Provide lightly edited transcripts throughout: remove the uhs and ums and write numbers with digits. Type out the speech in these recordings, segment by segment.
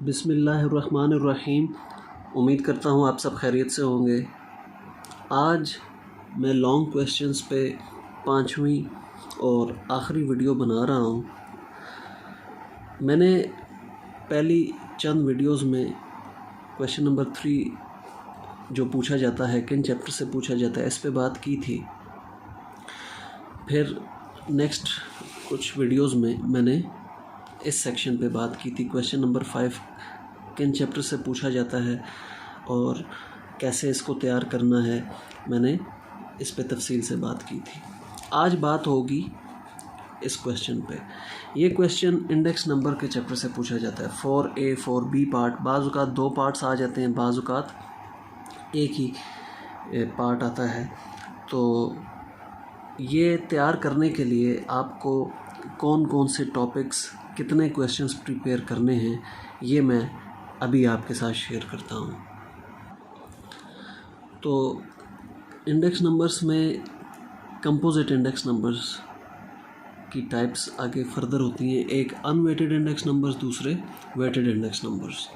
बिस्मिल्लाहिर्रहमानिर्रहीम। उम्मीद करता हूँ आप सब खैरियत से होंगे। आज मैं लॉन्ग क्वेश्चंस पे 5वीं और आखिरी वीडियो बना रहा हूँ। मैंने पहली चंद वीडियोस में क्वेश्चन नंबर 3 जो पूछा जाता है, किन चैप्टर से पूछा जाता है, इस पे बात की थी। फिर नेक्स्ट कुछ वीडियोस में मैंने इस सेक्शन पे बात की थी। क्वेश्चन नंबर 5 किन चैप्टर से पूछा जाता है और कैसे इसको तैयार करना है, मैंने इस पे तफसील से बात की थी। आज बात होगी इस क्वेश्चन पे। ये क्वेश्चन इंडेक्स नंबर के चैप्टर से पूछा जाता है। 4A 4B पार्ट, बाज़ औक़ात 2 पार्ट्स आ जाते हैं, बाज़ औक़ात एक ही पार्ट आता है। तो ये तैयार करने के लिए आपको कौन कौन से टॉपिक्स, कितने क्वेश्चंस प्रिपेयर करने हैं, ये मैं अभी आपके साथ शेयर करता हूँ। तो इंडेक्स नंबर्स में कंपोजिट इंडेक्स नंबर्स की टाइप्स आगे फर्दर होती हैं। एक अनवेटेड इंडेक्स नंबर्स, दूसरे वेटेड इंडेक्स नंबर्स।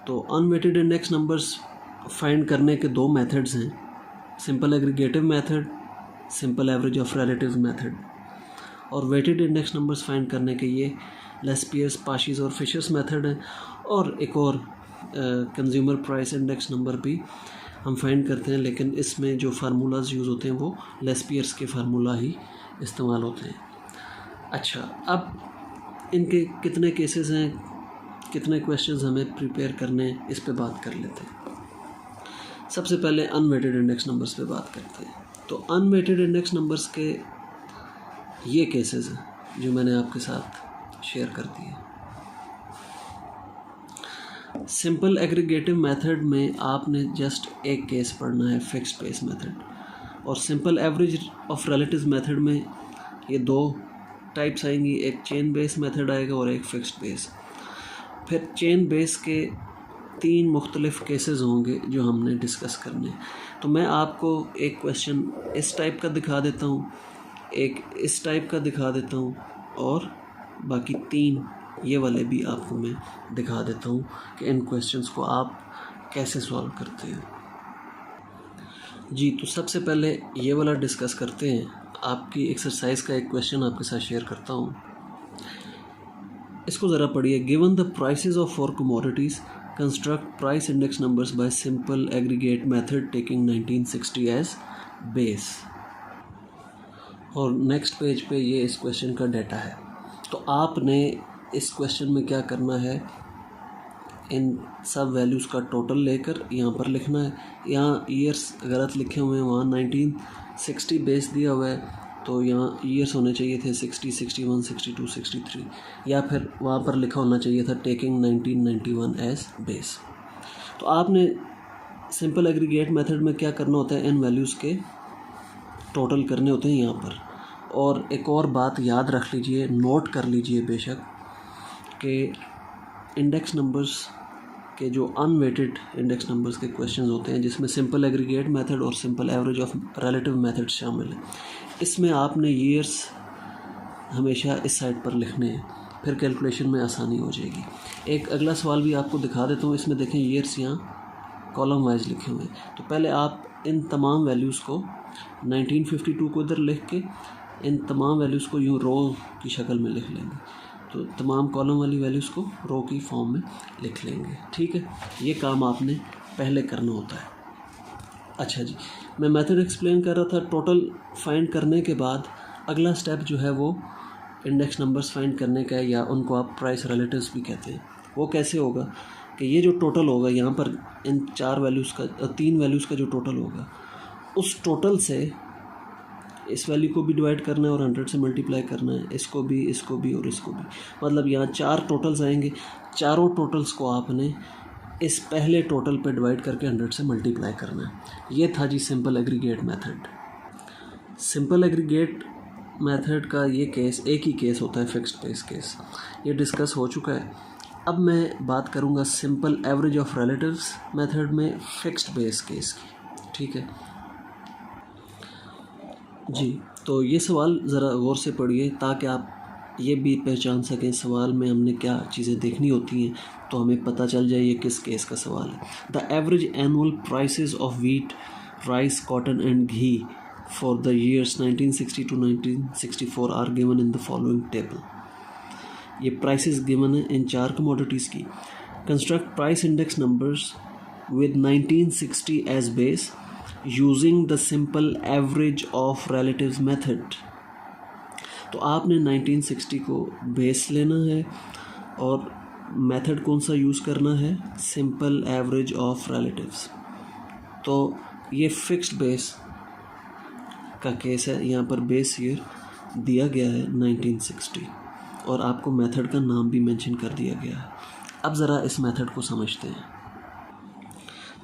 तो अनवेटेड इंडेक्स नंबर्स फाइंड करने के 2 मेथड्स हैं, simple aggregative method, simple average of relatives method. और वेटेड इंडेक्स नंबर्स फाइंड करने के ये लेस्पियर्स, पाशीज़ और फिशर्स मेथड है। और एक और कंज्यूमर प्राइस इंडेक्स नंबर भी हम फाइंड करते हैं, लेकिन इसमें जो फार्मूलाज यूज़ होते हैं वो लेस्पियर्स के फार्मूला ही इस्तेमाल होते हैं। अच्छा, अब इनके कितने केसेस हैं, कितने क्वेश्चंस हमें प्रिपेयर करने हैं, इस पे बात कर लेते हैं। सबसे पहले अनवेटेड इंडेक्स नंबर्स पे बात करते हैं। तो अनवेटेड इंडेक्स नंबर्स के ये केसेस हैं जो मैंने आपके साथ शेयर कर दिए। सिंपल एग्रीगेटिव मेथड में आपने जस्ट एक केस पढ़ना है, फिक्स्ड बेस मेथड। और simple average of relatives method में ये 2 टाइप्स आएंगी, एक चेन बेस मेथड आएगा और एक फिक्स्ड बेस। फिर चेन बेस के 3 मुख्तलिफ केसेस होंगे जो हमने डिस्कस करने। तो मैं आपको एक क्वेश्चन इस टाइप का दिखा देता हूँ, एक इस टाइप का दिखा देता हूँ, और बाकी 3 ये वाले भी आपको मैं दिखा देता हूँ कि इन क्वेश्चंस को आप कैसे सॉल्व करते हैं। जी, तो सबसे पहले ये वाला डिस्कस करते हैं। आपकी एक्सरसाइज का एक क्वेश्चन आपके साथ शेयर करता हूँ, इसको ज़रा पढ़िए। Given the prices of 4 commodities, construct price index numbers by simple aggregate method taking 1960 as base. और नेक्स्ट पेज पे ये इस क्वेश्चन का डाटा है। तो आपने इस क्वेश्चन में क्या करना है, इन सब वैल्यूज़ का टोटल लेकर यहाँ पर लिखना है। यहाँ ईयर्स गलत लिखे हुए हैं, वहाँ 1960 बेस दिया हुआ है, तो यहाँ ईयर्स होने चाहिए थे 60, 61, 62, 63, या फिर वहाँ पर लिखा होना चाहिए था टेकिंग 1991 एज बेस। तो आपने सिंपल एग्रीगेट मेथड में क्या करना होता है, इन वैल्यूज़ के टोटल करने होते हैं यहाँ पर। और एक और बात याद रख लीजिए, नोट कर लीजिए बेशक, कि इंडेक्स नंबर्स के जो अनवेटेड इंडेक्स नंबर्स के क्वेश्चंस होते हैं, जिसमें सिंपल एग्रीगेट मेथड और simple average of relative method शामिल है, इसमें आपने ईयर्स हमेशा इस साइड पर लिखने हैं, फिर कैलकुलेशन में आसानी हो जाएगी। एक अगला सवाल भी आपको दिखा देता हूँ, इसमें देखें ईयर्स यहाँ कॉलम वाइज लिखे हुए हैं। तो पहले आप इन तमाम वैल्यूज़ को 1952 को इधर लिख के इन तमाम वैल्यूज़ को यूँ रो की शक्ल में लिख लेंगे। तो तमाम कॉलम वाली वैल्यूज़ को रो की फॉर्म में लिख लेंगे, ठीक है। ये काम आपने पहले करना होता है। अच्छा जी, मैं मेथड एक्सप्लेन कर रहा था। टोटल फाइंड करने के बाद अगला स्टेप जो है वो इंडेक्स नंबर्स फाइंड करने का है, या उनको आप प्राइस रिलेटिव्स भी कहते हैं। वो कैसे होगा कि ये जो टोटल होगा यहाँ पर इन 4 वैल्यूज़ का, 3 वैल्यूज़ का जो टोटल होगा, उस टोटल से इस वैल्यू को भी डिवाइड करना है और 100 से मल्टीप्लाई करना है, इसको भी, इसको भी और इसको भी। मतलब यहाँ 4 टोटल्स आएंगे, चारों टोटल्स को आपने इस पहले टोटल पे डिवाइड करके 100 से मल्टीप्लाई करना है। ये था जी simple aggregate method. Simple aggregate method का ये केस, एक ही केस होता है, फिक्स्ड बेस केस, ये डिस्कस हो चुका है। अब मैं बात करूँगा simple average of relatives method में फिक्स्ड बेस केस की, ठीक है जी। तो ये सवाल ज़रा गौर से पढ़िए ताकि आप ये भी पहचान सकें सवाल में हमने क्या चीज़ें देखनी होती हैं, तो हमें पता चल जाए ये किस केस का सवाल है। The average annual prices of wheat, rice, cotton and ghee for the years 1960 to 1964 are given in the following table. ये प्राइसेस गिवन है इन 4 कमोडिटीज़ की। Construct price index numbers with 1960 as base using the simple average of relatives method। तो आपने 1960 को base लेना है और method कौन सा यूज़ करना है, सिंपल एवरेज ऑफ रिलेटिव्स। तो ये फिक्स्ड बेस का केस है, यहाँ पर बेस ईयर दिया गया है 1960 और आपको मेथड का नाम भी मेंशन कर दिया गया है। अब ज़रा इस मेथड को समझते हैं।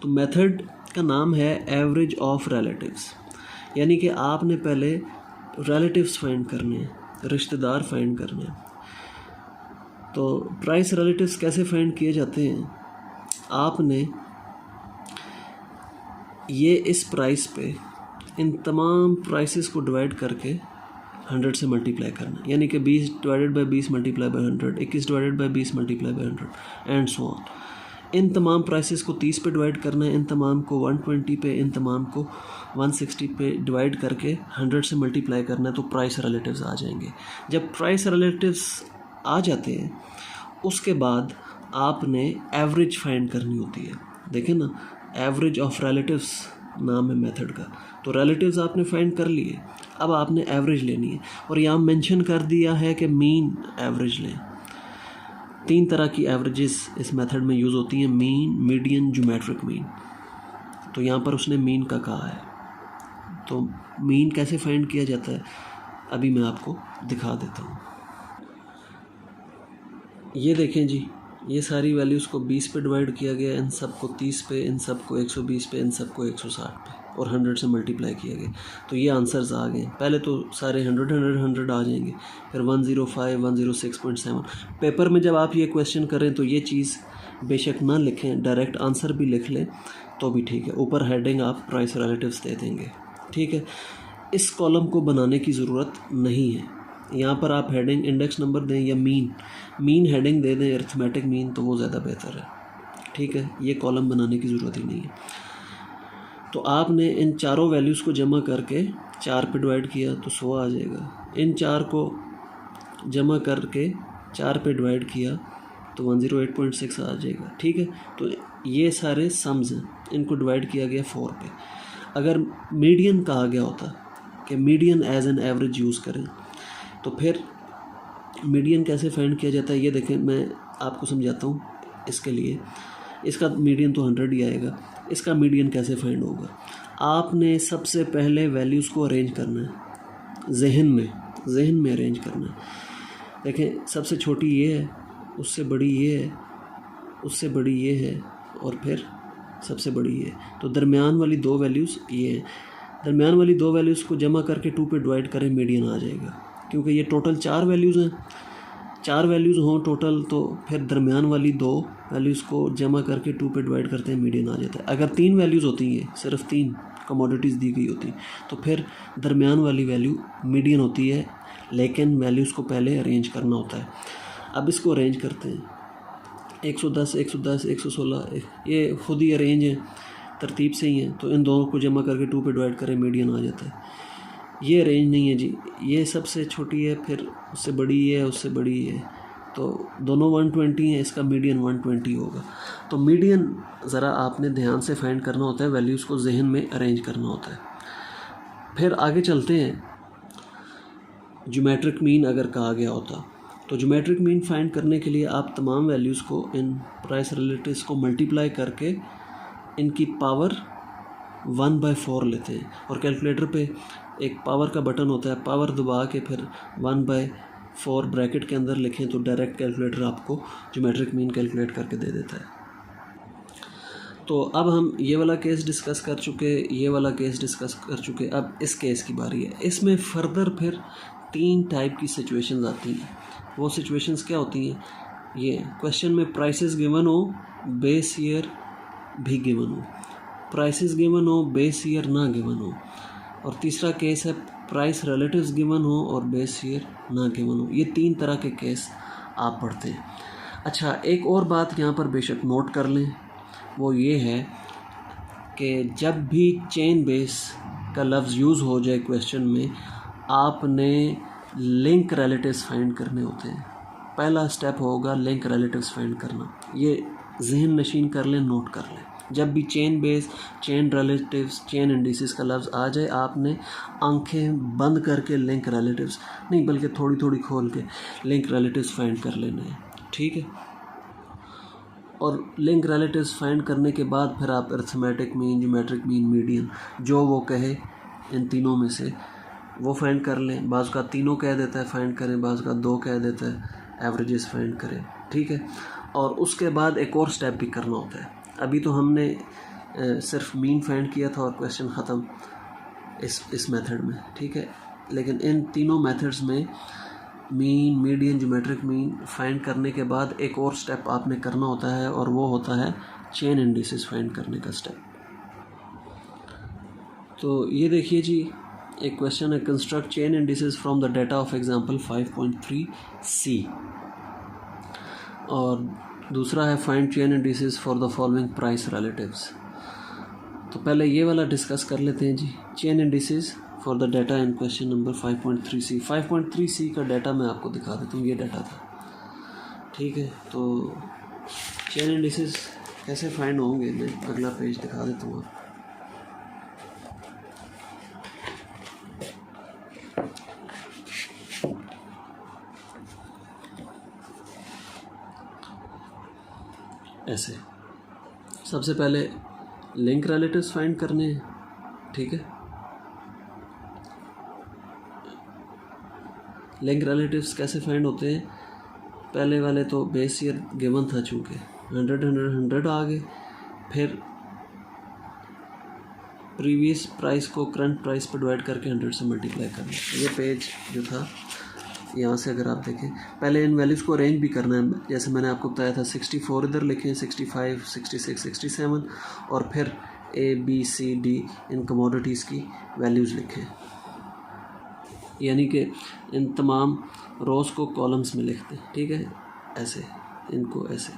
तो मेथड का नाम है एवरेज ऑफ रिलेटिव्स, यानी कि आपने पहले रिलेटिव्स फाइंड करने हैं, रिश्तेदार फाइंड करने हैं। तो प्राइस रिलेटिव्स कैसे फाइंड किए जाते हैं, आपने ये इस प्राइस पे इन तमाम प्राइसेस को डिवाइड करके 100 से मल्टीप्लाई करना, यानी कि 20 divided by 20 multiply by 100, 21 divided by 20 multiply by 100 and so on. इन तमाम प्राइसेस को 30 पे डिवाइड करना है, इन तमाम को 120 पे, इन तमाम को 160 पे डिवाइड करके 100 से मल्टीप्लाई करना है, तो प्राइस रिलेटिव्स आ जाएंगे। जब प्राइस रिलेटिव्स आ जाते हैं उसके बाद आपने एवरेज फाइंड करनी होती है। देखें ना, एवरेज ऑफ रिलेटिव्स नाम है मेथड का। तो रिलेटिव्स आपने फाइंड कर लिए, अब आपने एवरेज लेनी है और यहाँ मेंशन कर दिया है कि मीन एवरेज लें। 3 तरह की एवरेजेस इस मेथड में यूज़ होती हैं, मीन, मीडियन, ज्योमेट्रिक मीन। तो यहाँ पर उसने मीन का कहा है, तो मीन कैसे फाइंड किया जाता है अभी मैं आपको दिखा देता हूँ। ये देखें जी, ये सारी वैल्यूज़ को 20 पे डिवाइड किया गया, इन सब को 30 पे, इन सब को 120 पे, इन सब को 160 पे और 100 से मल्टीप्लाई किया गया। तो ये आंसर्स आ गए। पहले तो सारे 100 आ जाएंगे, फिर 105, 106.7। पेपर में जब आप ये क्वेश्चन करें तो ये चीज़ बेशक ना लिखें, डायरेक्ट आंसर भी लिख लें तो भी ठीक है। ऊपर हेडिंग आप प्राइस रिलेटिव्स दे देंगे, ठीक है। इस कॉलम को बनाने की ज़रूरत नहीं है, यहाँ पर आप हेडिंग इंडेक्स नंबर दें या मीन हेडिंग दे दें, अरिथमेटिक मीन, तो वो ज़्यादा बेहतर है, ठीक है। ये कॉलम बनाने की ज़रूरत ही नहीं है। तो आपने इन चारों वैल्यूज़ को जमा करके 4 पे डिवाइड किया तो 100 आ जाएगा। इन 4 को जमा करके 4 पे डिवाइड किया तो 108.6 आ जाएगा, ठीक है। तो ये सारे सम्स हैं, इनको डिवाइड किया गया 4 पे। अगर मीडियन कहा गया होता कि median as an average use करें, तो फिर मीडियन कैसे फाइंड किया जाता है ये देखें, मैं आपको समझाता हूँ। इसके लिए इसका मीडियन तो 100 ही आएगा, इसका मीडियन कैसे फाइंड होगा। आपने सबसे पहले वैल्यूज़ को अरेंज करना है, जहन में अरेंज करना है। देखें, सबसे छोटी ये है, उससे बड़ी ये है, उससे बड़ी ये है और फिर सबसे बड़ी ये है। तो दरमियान वाली 2 वैल्यूज़ ये हैं। दरमियान वाली 2 वैल्यूज़ को जमा करके 2 पे डिवाइड करें, मीडियन आ जाएगा। क्योंकि ये टोटल 4 वैल्यूज़ हैं, 4 वैल्यूज़ हों टोटल, तो फिर दरमियान वाली 2 वैल्यूज़ को जमा करके 2 पे डिवाइड करते हैं, मीडियन आ जाता है। अगर 3 वैल्यूज़ होती हैं, सिर्फ 3 कमोडिटीज़ दी गई होती, तो फिर दरमियान वाली वैल्यू मीडियन होती है, लेकिन वैल्यूज़ को पहले अरेंज करना होता है। अब इसको अरेंज करते हैं, 110, 110, 116, ये खुद ही अरेंज है, तरतीब से ही हैं। तो इन दोनों को जमा करके 2 पे डिवाइड करें, मीडियन आ जाता है। ये रेंज नहीं है जी, ये सबसे छोटी है, फिर उससे बड़ी है, उससे बड़ी है, तो दोनों 120 है, इसका मीडियन 120 होगा। तो मीडियन ज़रा आपने ध्यान से फाइंड करना होता है, वैल्यूज़ को जहन में अरेंज करना होता है। फिर आगे चलते हैं। ज्योमेट्रिक मीन अगर कहा गया होता, तो ज्योमेट्रिक मीन फाइंड करने के लिए आप तमाम वैल्यूज़ को इन प्राइस रिलेटिव्स को मल्टीप्लाई करके इनकी पावर 1/4 लेते हैं, और कैलकुलेटर पे एक पावर का बटन होता है, पावर दबा के फिर 1/4 ब्रैकेट के अंदर लिखें तो डायरेक्ट कैलकुलेटर आपको ज्योमेट्रिक मीन कैलकुलेट करके दे देता है। तो अब हम ये वाला केस डिस्कस कर चुके, ये वाला केस डिस्कस कर चुके, अब इस केस की बारी है। इसमें फर्दर फिर 3 टाइप की सिचुएशंस आती हैं। वो सिचुएशंस क्या होती हैं, ये क्वेश्चन में प्राइसेस गिवन हो, बेस ईयर भी गिवन हो, प्राइसेस गिवन हो, बेस ईयर ना गिवन हो। और तीसरा केस है प्राइस रिलेटिव्स गिवन हो और बेस ईयर ना गिवन हो। ये 3 तरह के केस आप पढ़ते हैं। अच्छा, एक और बात यहाँ पर बेशक नोट कर लें, वो ये है कि जब भी चेन बेस का लफ्ज़ यूज़ हो जाए क्वेश्चन में, आपने लिंक रिलेटिव्स फाइंड करने होते हैं। पहला स्टेप होगा लिंक रिलेटिव्स फाइंड करना। ये जहन नशीन कर लें, नोट कर लें। जब भी chain base, chain relatives, chain indices का लफ्ज़ आ जाए, आपने आंखें बंद करके लिंक रिलेटिव्स नहीं, बल्कि थोड़ी थोड़ी खोल के लिंक रिलेटिव्स फाइंड कर लेने हैं। ठीक है। और लिंक रिलेटिव्स फाइंड करने के बाद फिर आप arithmetic mean, geometric mean, median, जो वो कहे इन तीनों में से वो फाइंड कर लें। बाज़ का तीनों कह देता है फाइंड करें, बाज़ का 2 कह देता है एवरेजेस फाइंड करें। ठीक है। और उसके बाद एक और स्टेप भी करना होता है। अभी तो हमने सिर्फ मीन फाइंड किया था और क्वेश्चन ख़त्म इस मेथड में। ठीक है। लेकिन इन तीनों मेथड्स में mean, median, geometric mean find करने के बाद एक और स्टेप आपने करना होता है, और वो होता है चेन इंडिसेस फाइंड करने का स्टेप। तो ये देखिए जी, एक क्वेश्चन है, construct chain indices from the data of example 5.3c, और दूसरा है find chain indices for the following price relatives. तो पहले ये वाला डिस्कस कर लेते हैं जी, chain indices for the data in question number 5.3c। 5.3c का डाटा मैं आपको दिखा देता हूँ, ये डाटा था। ठीक है। तो चेन इंडिसेस कैसे फाइंड होंगे, मैं अगला पेज दिखा देता हूँ आपको। ऐसे सबसे पहले लिंक रिलेटिव्स फाइंड करने हैं। ठीक है। लिंक रिलेटिव्स कैसे फाइंड होते हैं, पहले वाले तो बेस ईयर गिवन था, चूँकि 100 आ गए, फिर प्रीवियस प्राइस को करंट प्राइस पर डिवाइड करके 100 से मल्टीप्लाई करना। ये पेज जो था, यहाँ से अगर आप देखें, पहले इन वैल्यूज़ को अरेंज भी करना है। जैसे मैंने आपको बताया था, 64 इधर लिखें, 65, 66, 67, और फिर ABCD इन कमोडिटीज़ की वैल्यूज़ लिखें, यानी कि इन तमाम रोज़ को कॉलम्स में लिखते हैं। ठीक है। ऐसे इनको ऐसे।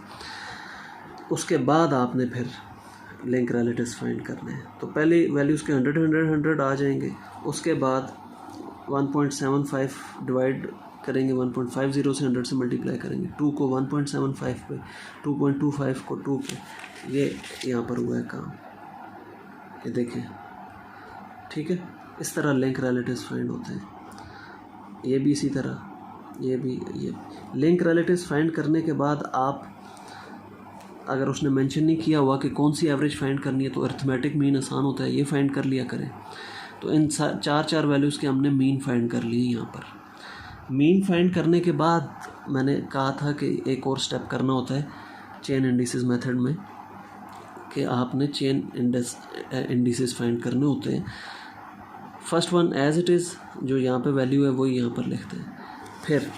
उसके बाद आपने फिर लिंक रिलेटिव्स फाइंड करने हैं। तो पहले वैल्यूज़ के 100 आ जाएंगे। उसके बाद 1.75 डिवाइड करेंगे, 1.50 से 100 से मल्टीप्लाई करेंगे, 2 को 1.75 पे, 2.25 को 2 पे। ये यहाँ पर हुआ है काम, ये देखें। ठीक है। इस तरह लिंक रिलेटिव्स फाइंड होते हैं। ये भी इसी तरह, ये भी। ये लिंक रिलेटिव्स फाइंड करने के बाद आप, अगर उसने मेंशन नहीं किया हुआ कि कौन सी एवरेज फाइंड करनी है, तो अरिथमेटिक मीन आसान होता है, ये फाइंड कर लिया करें। तो इन 4 वैल्यूज़ के हमने मीन फाइंड कर लिए। यहाँ पर मीन फाइंड करने के बाद मैंने कहा था कि एक और स्टेप करना होता है चेन इंडिसेस मेथड में, कि आपने चेन इंडिसेस फाइंड करने होते हैं। First one as it is, जो यहाँ पे वैल्यू है वही यहाँ पर लिखते हैं। फिर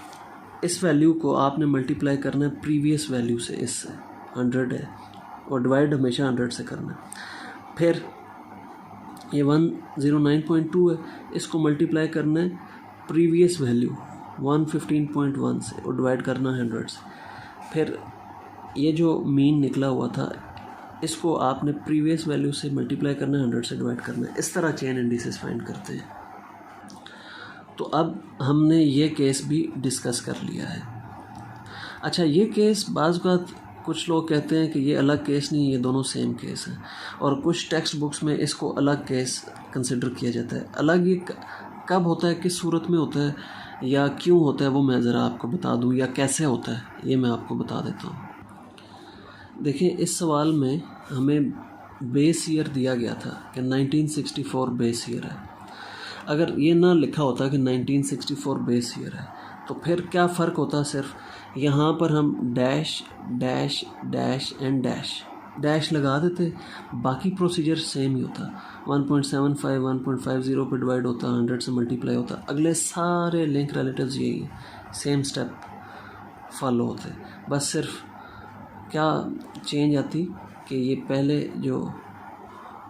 इस वैल्यू को आपने मल्टीप्लाई करना है प्रीवियस वैल्यू से, इससे 100 है, और डिवाइड हमेशा 100 से करना है। फिर ये 109.2 है, इसको मल्टीप्लाई करना है प्रीवियस वैल्यू 115.1 से, और डिवाइड करना है 100 से। फिर ये जो मीन निकला हुआ था, इसको आपने प्रीवियस वैल्यू से मल्टीप्लाई करना है, 100 से डिवाइड करना है। इस तरह चेन इंडिसेस फाइंड करते हैं। तो अब हमने ये केस भी डिस्कस कर लिया है। अच्छा, ये केस बाज़ बात कुछ लोग कहते हैं कि ये अलग केस नहीं, ये दोनों सेम केस हैं, और कुछ टेक्स्ट बुक्स में इसको अलग केस कंसिडर किया जाता है। अलग ये कब होता है, किस सूरत में होता है, या क्यों होता है, वो मैं ज़रा आपको बता दूं, या कैसे होता है ये मैं आपको बता देता हूँ। देखिए, इस सवाल में हमें बेस ईयर दिया गया था कि 1964 बेस ईयर है। अगर ये ना लिखा होता कि 1964 बेस ईयर है, तो फिर क्या फ़र्क होता, सिर्फ यहाँ पर हम dash dash dash and dash लगा देते, बाकी प्रोसीजर सेम ही होता। 1.75 1.50 पे डिवाइड होता, 100 से मल्टीप्लाई होता, अगले सारे लिंक रिलेटिव्स यही सेम स्टेप फॉलो होते। बस सिर्फ क्या चेंज आती कि ये पहले जो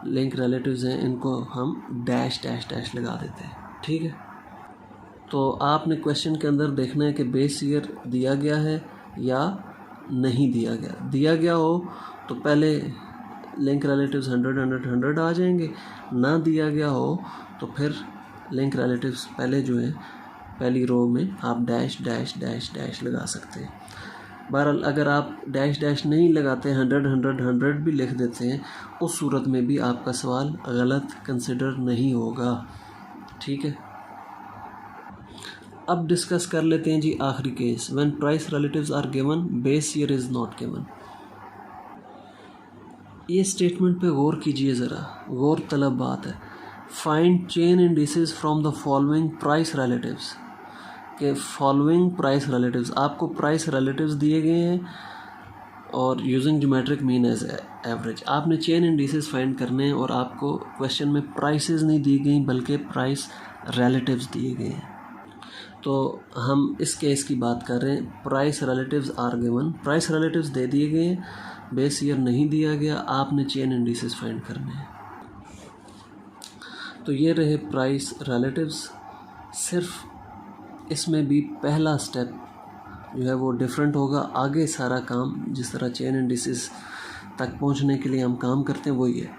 लिंक रिलेटिव्स हैं इनको हम डैश डैश डैश लगा देते हैं। ठीक है, तो आपने क्वेश्चन के अंदर देखना है कि बेस ईयर दिया गया है या नहीं दिया गया। दिया गया हो तो पहले लिंक रिलेटिव्स 100 100 100 आ जाएंगे, ना दिया गया हो तो फिर लिंक रिलेटिव्स पहले जो है पहली रो में आप डैश डैश डैश डैश लगा सकते हैं। बहरहाल अगर आप डैश डैश नहीं लगाते 100 100 100 भी लिख देते हैं, उस सूरत में भी आपका सवाल गलत कंसिडर नहीं होगा। ठीक है, अब डिस्कस कर लेते हैं जी आखिरी case, when price relatives are given base year is not given. ये स्टेटमेंट पे गौर कीजिए ज़रा, गौर तलब बात है। Find chain indices from the following price relatives, के फॉलोइंग प्राइस रिलेटिव्स, आपको प्राइस रिलेटिव्स दिए गए हैं और using geometric mean as average आपने चेन इंडिसेस फाइंड करने हैं, और आपको क्वेश्चन में प्राइसेस नहीं दी गई बल्कि प्राइस रिलेटिव्स दिए गए हैं। तो हम इस केस की बात कर रहे हैं, price relatives are given, price relatives दे दिए गए हैं, बेस ईयर नहीं दिया गया, आपने चेन इंडिसेस फाइंड करने हैं। तो ये रहे प्राइस रिलेटिव्स। सिर्फ इसमें भी पहला स्टेप जो है वो डिफरेंट होगा, आगे सारा काम जिस तरह चेन इंडिसेस तक पहुंचने के लिए हम काम करते हैं वही है।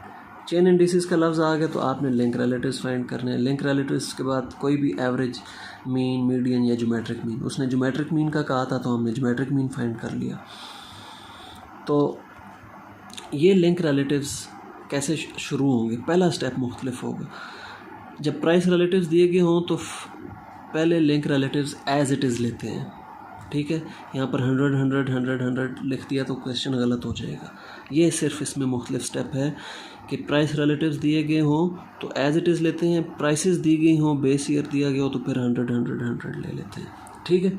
चेन इंडिसेस का लफ्ज़ आ गया तो आपने लिंक रिलेटिव्स फाइंड करने हैं। लिंक रिलेटिव्स के बाद कोई भी एवरेज, मीन, मीडियन या ज्योमेट्रिक मीन, उसने ज्योमेट्रिक मीन का कहा था तो हमने ज्योमेट्रिक मीन फाइंड कर लिया। तो ये लिंक रिलेटिव्स कैसे शुरू होंगे, पहला स्टेप मुख्तलिफ होगा। जब प्राइस रिलेटिव्स दिए गए हों तो पहले link relatives as it is लेते हैं। ठीक है, यहाँ पर 100 100 100 100 लिख दिया तो क्वेश्चन गलत हो जाएगा। ये सिर्फ इसमें मुख्तलिफ स्टेप है कि प्राइस रिलेटिव्स दिए गए हों तो एज इट इज़ लेते हैं, प्राइसेस दी गई हों, बेस ईयर दिया गया हो तो फिर 100 100 100 ले लेते हैं। ठीक है,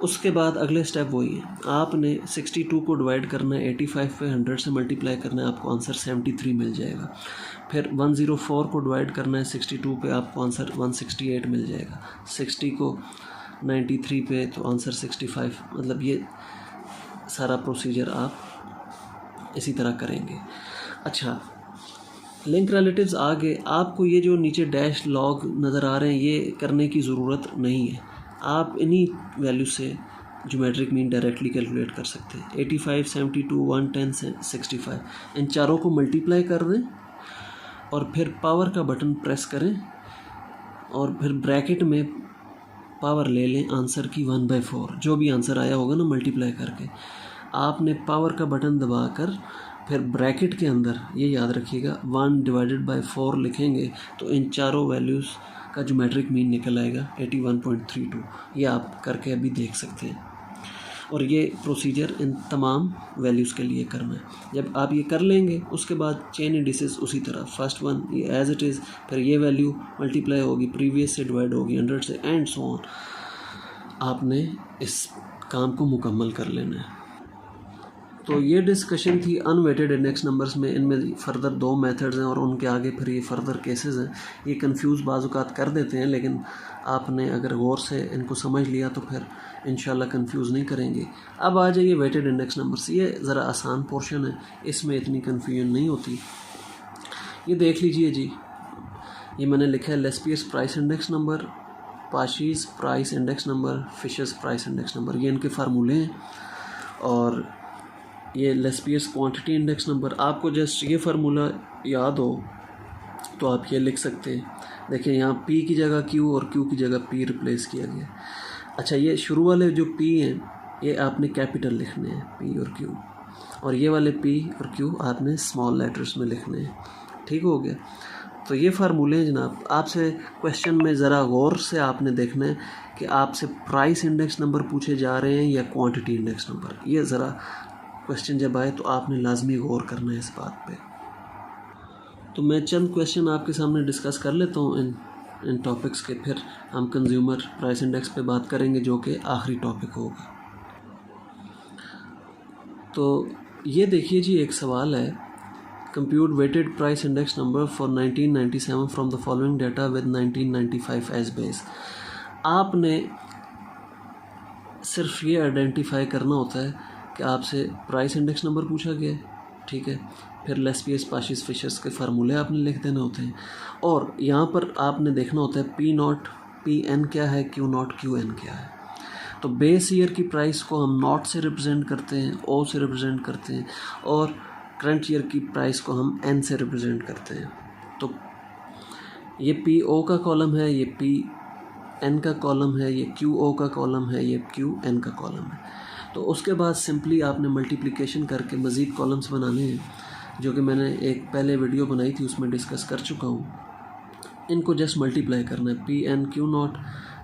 उसके बाद अगले स्टेप वही है, आपने 62 को डिवाइड करना है 85 पे, 100 से मल्टीप्लाई करना है, आपको आंसर 73 मिल जाएगा। फिर 104 को डिवाइड करना है 62 पे, आपको आंसर 168 मिल जाएगा। 60 को 93 पे तो आंसर 65। मतलब ये सारा प्रोसीजर आप इसी तरह करेंगे। अच्छा, लिंक रिलेटिव्स आगे आपको ये जो नीचे डैश लॉग नज़र आ रहे हैं ये करने की ज़रूरत नहीं है, आप इन्हीं वैल्यू से ज्योमेट्रिक मीन डायरेक्टली कैलकुलेट कर सकते हैं। 85 72 110 65 इन चारों को मल्टीप्लाई कर दें और फिर पावर का बटन प्रेस करें और फिर ब्रैकेट में पावर ले लें आंसर की 1/4, जो भी आंसर आया होगा ना मल्टीप्लाई करके, आपने पावर का बटन दबाकर फिर ब्रैकेट के अंदर ये याद रखिएगा 1/4 लिखेंगे तो इन चारों वैल्यूज़ का ज्योमेट्रिक मीन निकल आएगा 81.32। ये आप करके अभी देख सकते हैं, और ये प्रोसीजर इन तमाम वैल्यूज़ के लिए करना है। जब आप ये कर लेंगे उसके बाद चेन इंडिसेस उसी तरह, फर्स्ट वन ये एज इट इज़, फिर ये वैल्यू मल्टीप्लाई होगी, प्रीवियस से डिवाइड होगी 100 से, एंड सो ऑन। आपने इस काम को मुकम्मल कर लेना है। तो ये डिस्कशन थी अनवेटेड इंडेक्स नंबर्स में। इनमें फ़र्दर 2 मेथड्स हैं और उनके आगे फिर ये फ़र्दर केसेस हैं। ये कंफ्यूज बाज़-औक़ात कर देते हैं, लेकिन आपने अगर गौर से इनको समझ लिया तो फिर इंशाल्लाह कंफ्यूज नहीं करेंगे। अब आ जाइए वेटेड इंडेक्स नंबर्स। ये ज़रा आसान पोर्शन है, इसमें इतनी कन्फ्यूजन नहीं होती। ये देख लीजिए जी, ये मैंने लिखा है Laspeyres price index number, Paasche's price index number, Fisher's price index number, ये इनके फार्मूले हैं। और ये लेस्पियस क्वांटिटी इंडेक्स नंबर, आपको जस्ट ये फार्मूला याद हो तो आप ये लिख सकते हैं। देखिए यहाँ P की जगह Q और Q की जगह P रिप्लेस किया गया। अच्छा, ये शुरू वाले जो P हैं ये आपने कैपिटल लिखने हैं, P और Q, और ये वाले P और Q आपने स्मॉल लेटर्स में लिखने हैं। ठीक हो गया। तो ये फार्मूले हैं जनाब। आपसे क्वेश्चन में ज़रा गौर से आपने देखना है कि आपसे प्राइस इंडेक्स नंबर पूछे जा रहे हैं या क्वांटिटी इंडेक्स नंबर। ये ज़रा क्वेश्चन जब आए तो आपने लाजमी गौर करना है इस बात पे। तो मैं चंद क्वेश्चन आपके सामने डिस्कस कर लेता हूँ इन टॉपिक्स के, फिर हम कंज्यूमर प्राइस इंडेक्स पे बात करेंगे जो कि आखिरी टॉपिक होगा। तो ये देखिए जी, एक सवाल है, compute weighted price index number for 1997 from the following data with 1995 as base. आपने सिर्फ ये आइडेंटिफाई करना होता है कि आपसे प्राइस इंडेक्स नंबर पूछा गया है, ठीक है। फिर लेस्पियस पाशिस फिशर्स के फार्मूले आपने लिख देने होते हैं, और यहाँ पर आपने देखना होता है पी नॉट पी एन क्या है, क्यू नॉट क्यू एन क्या है। तो बेस ईयर की प्राइस को हम नॉट से रिप्रेजेंट करते हैं, ओ से रिप्रेजेंट करते हैं, और करंट ईयर की प्राइस को हम एन से रिप्रेजेंट करते हैं। तो ये पी ओ का कॉलम है, ये पी एन का कॉलम है, ये क्यू ओ का कॉलम है, ये क्यू एन का कॉलम है। तो उसके बाद सिंपली आपने मल्टीप्लिकेशन करके मज़ीद कॉलम्स बनाने हैं, जो कि मैंने एक पहले वीडियो बनाई थी उसमें डिस्कस कर चुका हूँ। इनको जस्ट मल्टीप्लाई करना है। पी एन क्यू नॉट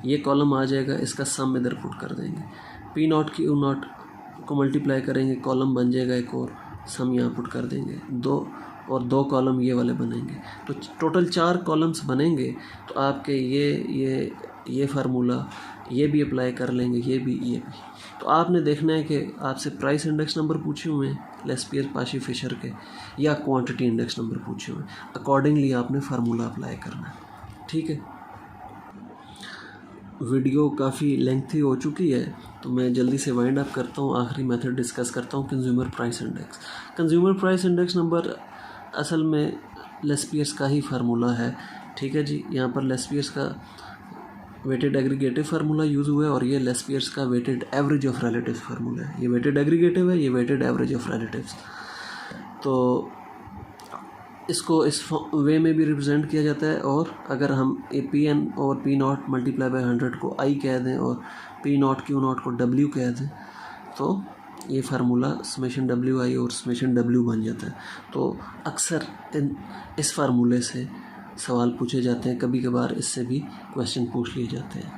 ये कॉलम आ जाएगा, इसका सम इधर पुट कर देंगे। पी नॉट क्यू नॉट को मल्टीप्लाई करेंगे, कॉलम बन जाएगा एक और, सम यहाँ पुट कर देंगे, दो कॉलम ये वाले बनेंगे। तो टोटल 4 कॉलम्स बनेंगे। तो आपके ये फार्मूला ये भी अप्लाई कर लेंगे, ये भी। तो आपने देखना है कि आपसे प्राइस इंडेक्स नंबर पूछे हुए हैं लेस्पियर पाशी फिशर के, या क्वांटिटी इंडेक्स नंबर पूछे हुए हैं, अकॉर्डिंगली आपने फार्मूला अप्लाई करना है, ठीक है। वीडियो काफ़ी लेंथी हो चुकी है, तो मैं जल्दी से वाइंड अप करता हूँ। आखिरी मेथड डिस्कस करता हूँ, consumer price index. Consumer price index number असल में लेस्पियर्स का ही फार्मूला है, ठीक है जी। यहाँ पर लेस्पियर्स का वेटेड एग्रीगेटिव फार्मूला यूज़ हुआ है, और ये लेस्पियर्स का weighted average of relatives formula है। ये वेटेड एग्रीगेटिव है, ये वेटेड एवरेज ऑफ रिलेटिव्स। तो इसको इस वे में भी रिप्रेजेंट किया जाता है। और अगर हम ए पी एन और पी नॉट मल्टीप्लाई बाई 100 को आई कह दें और पी नॉट क्यू नॉट को डब्ल्यू कह दें, तो ये फार्मूला समेशन डब्ल्यू आई और समेशन डब्ल्यू बन जाता है। तो अक्सर इस फार्मूले से सवाल पूछे जाते हैं, कभी कभार इससे भी क्वेश्चन पूछ लिए जाते हैं।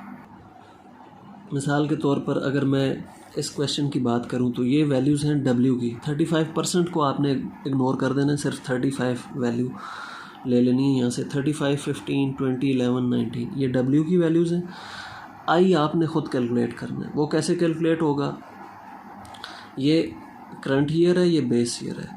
मिसाल के तौर पर अगर मैं इस क्वेश्चन की बात करूं, तो ये वैल्यूज़ हैं डब्ल्यू की। 35% को आपने इग्नोर कर देना है, सिर्फ 35 वैल्यू ले लेनी है यहाँ से। 35, 15, 20, 11, 19 ये डब्ल्यू की वैल्यूज़ हैं। आई आपने ख़ुद कैलकुलेट करना है। वो कैसे कैलकुलेट होगा, ये करंट ईयर है, ये बेस ईयर है।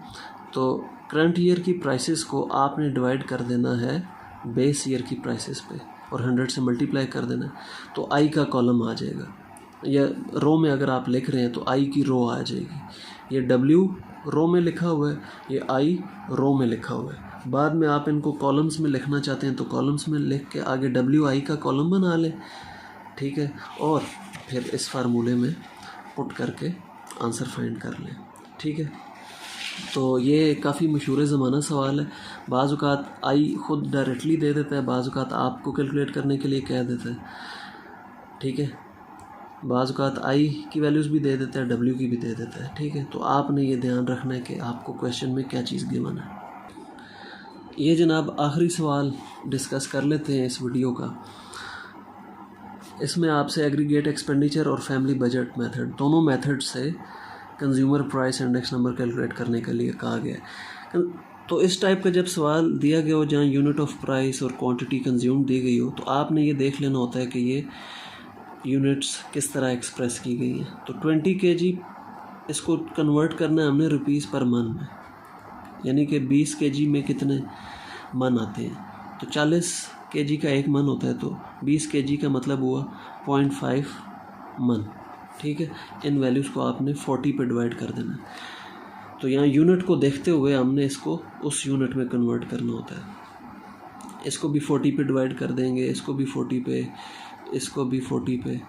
तो करंट ईयर की प्राइसेस को आपने डिवाइड कर देना है बेस ईयर की प्राइसेस पे, और 100 से मल्टीप्लाई कर देना है। तो आई का कॉलम आ जाएगा, या रो में अगर आप लिख रहे हैं तो आई की रो आ जाएगी। ये डब्ल्यू रो में लिखा हुआ है, ये आई रो में लिखा हुआ है। बाद में आप इनको कॉलम्स में लिखना चाहते हैं तो कॉलम्स में लिख के आगे डब्ल्यू आई का कॉलम बना लें, ठीक है। और फिर इस फार्मूले में पुट करके आंसर फाइंड कर लें, ठीक है। तो ये काफ़ी मशहूर ज़माना सवाल है। बाज़ औक़ात आई ख़ुद डायरेक्टली दे देता है, बाज़ औक़ात आपको कैलकुलेट करने के लिए कह देता है, ठीक है। बाज़ औक़ात आई की वैल्यूज़ भी दे देता है, डब्ल्यू की भी दे देता है, ठीक है। तो आपने ये ध्यान रखना है कि आपको क्वेश्चन में क्या चीज़ गिवन है। ये जनाब आखिरी सवाल डिस्कस कर लेते हैं इस वीडियो का। इसमें आपसे एग्रीगेट एक्सपेंडिचर और फैमिली बजट मेथड, दोनों मेथड से consumer price index number calculate करने के लिए कहा गया है। तो इस टाइप का जब सवाल दिया गया हो जहाँ यूनिट ऑफ प्राइस और क्वांटिटी कंज्यूम दी गई हो, तो आपने ये देख लेना होता है कि ये यूनिट्स किस तरह एक्सप्रेस की गई हैं। तो 20 kg इसको कन्वर्ट करना है हमने रुपीज़ पर मन में, यानी कि 20 kg में कितने मन आते हैं। तो 40 kg का 1 मन होता है, तो 20 kg का मतलब हुआ 0.5 मन, ठीक है। इन वैल्यूज़ को आपने 40 पे डिवाइड कर देना है। तो यहाँ यूनिट को देखते हुए हमने इसको उस यूनिट में कन्वर्ट करना होता है। इसको भी 40 पे डिवाइड कर देंगे, इसको भी 40 पे, इसको भी 40 पे।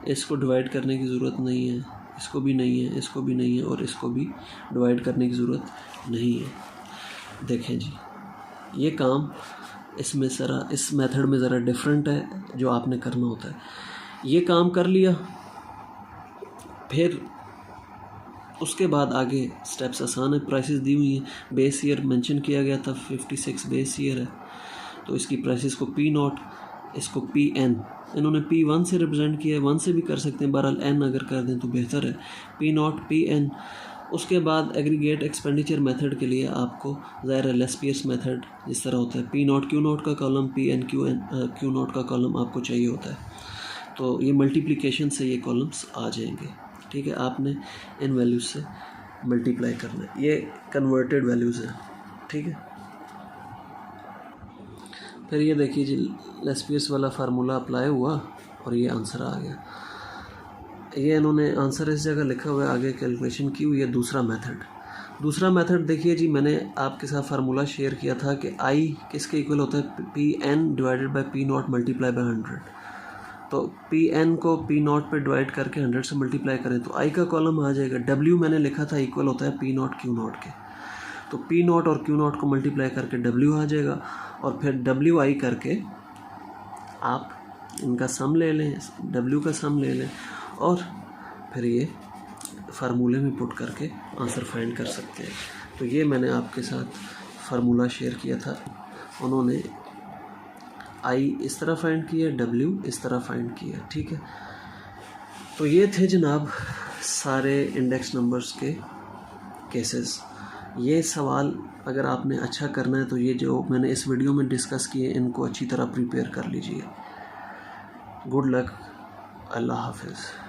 इसको डिवाइड करने की ज़रूरत नहीं है, इसको भी नहीं है, इसको भी नहीं है, और इसको भी डिवाइड करने की ज़रूरत नहीं है। देखें जी, ये काम इसमें ज़रा इस मेथड में ज़रा डिफरेंट है जो आपने करना होता है। ये काम कर लिया, फिर उसके बाद आगे स्टेप्स आसान है। प्राइसेस दी हुई हैं, बेस ईयर मेंशन किया गया था, 56 बेस ईयर है। तो इसकी प्राइसेस को पी नॉट, इसको पी एन, इन्होंने पी 1 से रिप्रेजेंट किया है, 1 से भी कर सकते हैं, बहरहाल एन अगर कर दें तो बेहतर है। P naught P N. उसके बाद एग्रीगेट एक्सपेंडिचर मेथड के लिए आपको ज़ाहिर है लेस्पियर्स मेथड जिस तरह होता है, पी नॉट क्यू नॉट का column, P N Q naught का कॉलम आपको चाहिए होता है। तो ये मल्टीप्लिकेशन से ये कॉलम्स आ जाएंगे, ठीक है। आपने इन वैल्यूज़ से मल्टीप्लाई करना है, ये कन्वर्टेड वैल्यूज़ हैं, ठीक है। फिर ये देखिए जी, लेस्पियर्स वाला फार्मूला अप्लाई हुआ और ये आंसर आ गया। ये इन्होंने आंसर इस जगह लिखा हुआ है, आगे कैलकुलेशन की हुई है दूसरा मेथड। दूसरा मेथड देखिए जी, मैंने आपके साथ फार्मूला शेयर किया था कि आई किसके इक्वल होता है, P N divided by P naught multiply by 100। तो पी एन को पी नॉट पे डिवाइड करके 100 से मल्टीप्लाई करें तो आई का कॉलम आ जाएगा। डब्ल्यू मैंने लिखा था इक्वल होता है पी नॉट क्यू नॉट के, तो पी नॉट और क्यू नॉट को मल्टीप्लाई करके डब्ल्यू आ जाएगा, और फिर डब्ल्यू आई करके आप इनका सम ले लें, डब्ल्यू का सम ले लें, और फिर ये फार्मूले में पुट करके आंसर फाइंड कर सकते हैं। तो ये मैंने आपके साथ फार्मूला शेयर किया था, उन्होंने आई इस तरह फाइंड किया, डब्ल्यू इस तरह फाइंड किया, ठीक है। तो ये थे जनाब सारे इंडेक्स नंबर्स के केसेस। ये सवाल अगर आपने अच्छा करना है तो ये जो मैंने इस वीडियो में डिस्कस किए इनको अच्छी तरह प्रिपेयर कर लीजिए। गुड लक, अल्लाह हाफिज़।